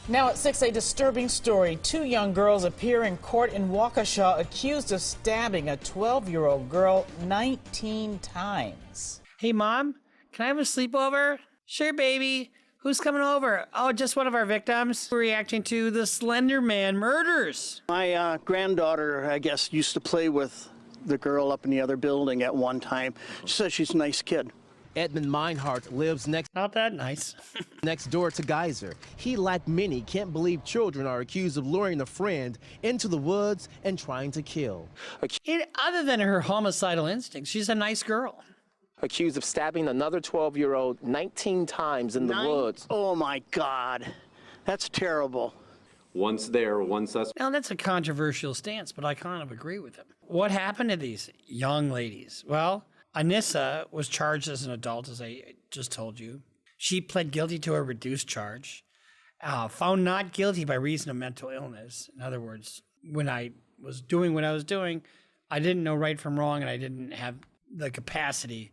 Now at 6, a disturbing story. 2 young girls appear in court in Waukesha accused of stabbing a 12-year-old girl 19 times. Hey, Mom, can I have a sleepover? Sure, baby. Who's coming over? Oh, just one of our victims. We're reacting to the Slenderman murders. My granddaughter, I guess, used to play with the girl up in the other building at one time. She says she's a nice kid. Edmund Meinhardt lives Not that nice. next door to Geyser. He, like many, can't believe children are accused of luring a friend into the woods and trying to kill. Other than her homicidal instincts, she's a nice girl. Accused of stabbing another 12-year-old 19 times in the woods. Oh, my God. That's terrible. Once there, one suspect. Now, that's a controversial stance, but I kind of agree with him. What happened to these young ladies? Well, Anissa was charged as an adult, as I just told you. She pled guilty to a reduced charge, found not guilty by reason of mental illness. In other words, when I was doing what I was doing, I didn't know right from wrong, and I didn't have the capacity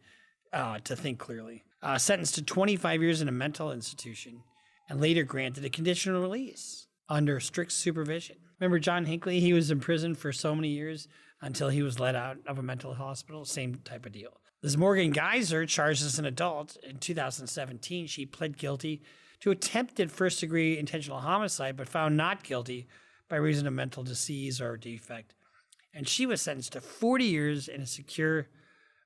to think clearly. Sentenced to 25 years in a mental institution, and later granted a conditional release under strict supervision. Remember John Hinckley? He was in prison for so many years until he was let out of a mental hospital. Same type of deal. This Morgan Geyser, charged as an adult in 2017, she pled guilty to attempted first-degree intentional homicide, but found not guilty by reason of mental disease or defect. And she was sentenced to 40 years in a secure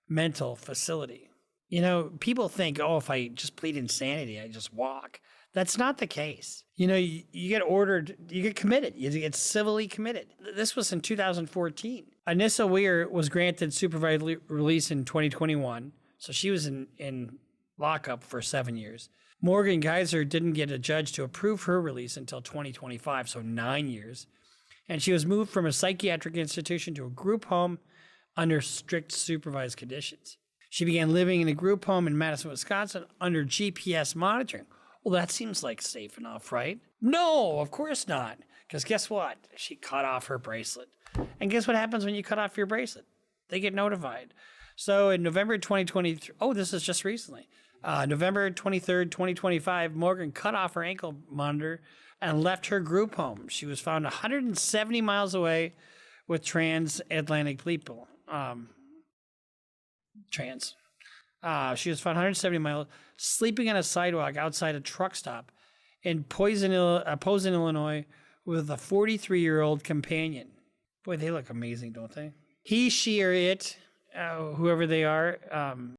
mental facility. You know, people think, oh, if I just plead insanity, I just walk. That's not the case. You know, you get ordered, you get committed, you get civilly committed. This was in 2014. Anissa Weir was granted supervised release in 2021, so she was in lockup for 7 years. Morgan Geyser didn't get a judge to approve her release until 2025, so 9 years. And she was moved from a psychiatric institution to a group home under strict supervised conditions. She began living in a group home in Madison, Wisconsin under GPS monitoring. Well, that seems like safe enough, right? No, of course not. Because guess what? She cut off her bracelet. And guess what happens when you cut off your bracelet? They get notified. So in November 2023, oh, this is just recently. November 23rd, 2025, Morgan cut off her ankle monitor and left her group home. She was found 170 miles away with transatlantic people. She was found 170 miles, sleeping on a sidewalk outside a truck stop in Posen, Illinois, with a 43-year-old companion. Boy, they look amazing, don't they? He, she, or it, whoever they are,